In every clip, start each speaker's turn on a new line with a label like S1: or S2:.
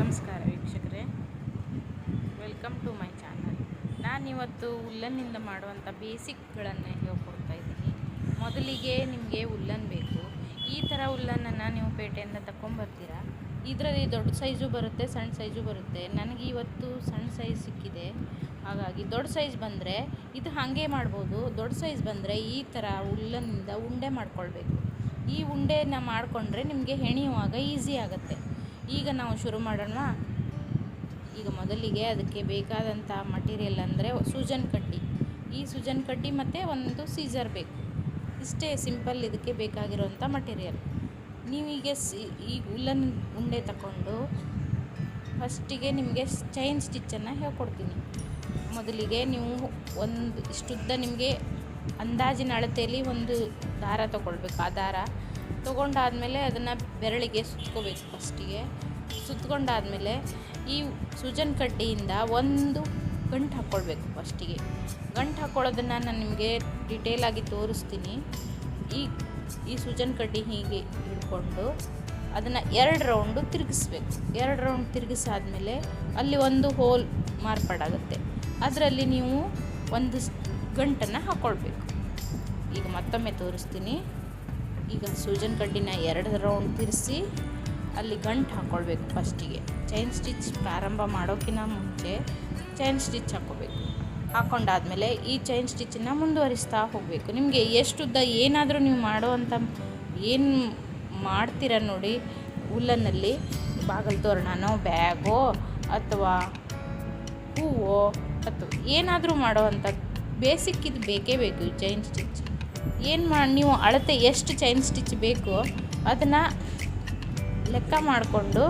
S1: ನಮಸ್ಕಾರ ವೀಕ್ಷಕರೇ, welcome to my channel. ನಾನಿವತ್ತು ಉಲ್ಲನ್ನಿಂದ ಮಾಡುವಂಥ ಬೇಸಿಕ್ಗಳನ್ನು ಹೇಳ್ಕೊಡ್ತಾ ಇದ್ದೀನಿ. ಮೊದಲಿಗೆ ನಿಮಗೆ ಉಲ್ಲನ್ ಬೇಕು. ಈ ಥರ ಉಲ್ಲನನ್ನು ನೀವು ಪೇಟೆಯಿಂದ ತಗೊಂಬರ್ತೀರಾ. ಇದರಲ್ಲಿ ದೊಡ್ಡ ಸೈಜು ಬರುತ್ತೆ, ಸಣ್ಣ ಸೈಜು ಬರುತ್ತೆ. ನನಗೆ ಇವತ್ತು ಸಣ್ಣ ಸೈಜ್ ಸಿಕ್ಕಿದೆ, ಹಾಗಾಗಿ ದೊಡ್ಡ ಸೈಜ್ ಬಂದರೆ ಇದು ಹಾಗೆ ಮಾಡ್ಬೋದು. ದೊಡ್ಡ ಸೈಜ್ ಬಂದರೆ ಈ ಥರ ಉಲ್ಲನ್ನಿಂದ ಉಂಡೆ ಮಾಡ್ಕೊಳ್ಬೇಕು. ಈ ಉಂಡೆನ ಮಾಡಿಕೊಂಡ್ರೆ ನಿಮಗೆ ಹೆಣೆಯುವಾಗ ಈಸಿ ಆಗುತ್ತೆ. ಈಗ ನಾವು ಶುರು ಮಾಡೋಣ. ಈಗ ಮೊದಲಿಗೆ ಅದಕ್ಕೆ ಬೇಕಾದಂಥ ಮಟೀರಿಯಲ್ ಅಂದರೆ ಸೂಜನ್ ಕಡ್ಡಿ. ಈ ಸೂಜನ್ ಕಡ್ಡಿ ಮತ್ತು ಒಂದು ಸೀಸರ್ ಬೇಕು. ಇಷ್ಟೇ ಸಿಂಪಲ್ ಇದಕ್ಕೆ ಬೇಕಾಗಿರೋಂಥ ಮಟೀರಿಯಲ್. ನೀವೀಗ ಈ ಉಲ್ಲನ್ ಉಂಡೆ ತಗೊಂಡು ಫಸ್ಟಿಗೆ ನಿಮಗೆ ಚೈನ್ ಸ್ಟಿಚ್ಚನ್ನು ಹೇಳ್ಕೊಡ್ತೀನಿ. ಮೊದಲಿಗೆ ನೀವು ಒಂದು ಇಷ್ಟುದ್ದ ನಿಮಗೆ ಅಂದಾಜಿನ ಅಳತೆಯಲ್ಲಿ ಒಂದು ದಾರ ತೊಗೊಳ್ಬೇಕು. ಆ ದಾರ ತೊಗೊಂಡಾದಮೇಲೆ ಅದನ್ನು ಬೆರಳಿಗೆ ಸುತ್ಕೋಬೇಕು. ಫಸ್ಟಿಗೆ ಸುತ್ಕೊಂಡಾದಮೇಲೆ ಈ ಸೂಜನ್ ಕಡ್ಡಿಯಿಂದ ಒಂದು ಗಂಟು ಹಾಕ್ಕೊಳ್ಬೇಕು. ಫಸ್ಟಿಗೆ ಗಂಟು ಹಾಕ್ಕೊಳ್ಳೋದನ್ನು ನಾನು ನಿಮಗೆ ಡಿಟೇಲಾಗಿ ತೋರಿಸ್ತೀನಿ. ಈ ಸೂಜನ್ ಕಡ್ಡಿ ಹೀಗೆ ಹಿಡ್ಕೊಂಡು ಅದನ್ನು 2 ರೌಂಡು ತಿರುಗಿಸ್ಬೇಕು. 2 ರೌಂಡ್ ತಿರುಗಿಸಾದ್ಮೇಲೆ ಅಲ್ಲಿ ಒಂದು ಹೋಲ್ ಮಾರ್ಪಾಡಾಗುತ್ತೆ. ಅದರಲ್ಲಿ ನೀವು ಒಂದು ಗಂಟನ್ನು ಹಾಕ್ಕೊಳ್ಬೇಕು. ಈಗ ಮತ್ತೊಮ್ಮೆ ತೋರಿಸ್ತೀನಿ. ಈಗ ಸೂಜನ್ ಕಡ್ಡಿನ 2 ರೌಂಡ್ ತಿರ್ಸಿ ಅಲ್ಲಿ ಗಂಟು ಹಾಕ್ಕೊಳ್ಬೇಕು. ಫಸ್ಟಿಗೆ ಚೈನ್ ಸ್ಟಿಚ್ ಪ್ರಾರಂಭ ಮಾಡೋಕ್ಕಿಂತ ಮುಂಚೆ ಚೈನ್ ಸ್ಟಿಚ್ ಹಾಕ್ಕೋಬೇಕು. ಹಾಕ್ಕೊಂಡಾದ್ಮೇಲೆ ಈ ಚೈನ್ ಸ್ಟಿಚ್ಚನ್ನು ಮುಂದುವರಿಸ್ತಾ ಹೋಗಬೇಕು. ನಿಮಗೆ ಎಷ್ಟುದ್ದ ಏನಾದರೂ ನೀವು ಮಾಡುವಂಥ ಏನು ಮಾಡ್ತೀರ ನೋಡಿ, ಉಲ್ಲನ್ನಲ್ಲಿ ಬಾಗಿಲು ತೋರಣನೋ, ಬ್ಯಾಗೋ ಅಥವಾ ಹೂವೋ ಅಥವಾ ಏನಾದರೂ ಮಾಡುವಂಥ ಬೇಸಿಕ್ ಇದು ಬೇಕೇ ಬೇಕು. ಈ ಚೈನ್ ಸ್ಟಿಚ್ ನೀವು ಅಳತೆ ಎಷ್ಟು ಚೈನ್ ಸ್ಟಿಚ್ ಬೇಕೋ ಅದನ್ನು ಲೆಕ್ಕ ಮಾಡಿಕೊಂಡು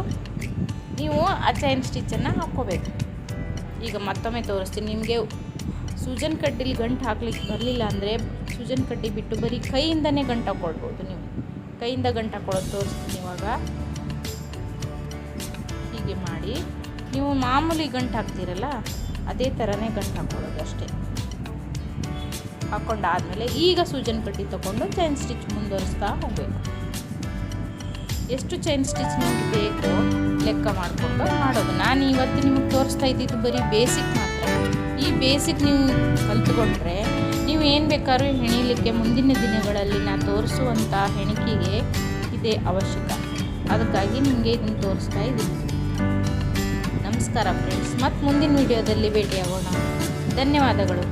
S1: ನೀವು ಆ ಚೈನ್ ಸ್ಟಿಚ್ಚನ್ನು ಹಾಕ್ಕೋಬೇಕು. ಈಗ ಮತ್ತೊಮ್ಮೆ ತೋರಿಸ್ತೀನಿ. ನಿಮಗೆ ಸೂಜನ್ ಕಡ್ಡಿಲಿ ಗಂಟು ಹಾಕ್ಲಿಕ್ಕೆ ಬರಲಿಲ್ಲ ಅಂದರೆ ಸೂಜನ್ ಕಡ್ಡಿ ಬಿಟ್ಟು ಬರೀ ಕೈಯಿಂದನೇ ಗಂಟು ಹಾಕ್ಕೊಳ್ಬೋದು. ನೀವು ಕೈಯಿಂದ ಗಂಟು ಹಾಕ್ಕೊಳ್ಳೋದು ತೋರಿಸ್ತೀನಿ. ಇವಾಗ ಹೀಗೆ ಮಾಡಿ ನೀವು ಮಾಮೂಲಿ ಗಂಟು ಹಾಕ್ತೀರಲ್ಲ ಅದೇ ಥರನೇ ಗಂಟು ಹಾಕ್ಕೊಳ್ಳೋದು ಅಷ್ಟೇ. ಹಾಕ್ಕೊಂಡಾದಮೇಲೆ ಈಗ ಸೂಜನ್ ಕಡ್ಡಿ ತೊಗೊಂಡು ಚೈನ್ ಸ್ಟಿಚ್ ಮುಂದುವರಿಸ್ತಾ ಹೋಗಬೇಕು. ಎಷ್ಟು ಚೈನ್ ಸ್ಟಿಚ್ ನಿಮಗೆ ಬೇಕು ಲೆಕ್ಕ ಮಾಡಿಕೊಂಡು ಮಾಡೋದು. ನಾನು ಇವತ್ತು ನಿಮಗೆ ತೋರಿಸ್ತಾ ಇದ್ದಿದ್ದು ಬರೀ ಬೇಸಿಕ್ ಮಾತ್ರ. ಈ ಬೇಸಿಕ್ ನೀವು ಕಲ್ತ್ಕೊಂಡ್ರೆ ನೀವು ಏನು ಬೇಕಾದ್ರೂ ಹೆಣಿಲಿಕ್ಕೆ ಮುಂದಿನ ದಿನಗಳಲ್ಲಿ ನಾನು ತೋರಿಸುವಂಥ ಹೆಣಿಕೆಗೆ ಇದೇ ಅವಶ್ಯಕ. ಅದಕ್ಕಾಗಿ ನಿಮಗೆ ಇದನ್ನು ತೋರಿಸ್ತಾ ಇದ್ದೀನಿ. ನಮಸ್ಕಾರ ಫ್ರೆಂಡ್ಸ್, ಮತ್ತು ಮುಂದಿನ ವಿಡಿಯೋದಲ್ಲಿ ಭೇಟಿಯಾಗೋಣ. ಧನ್ಯವಾದಗಳು.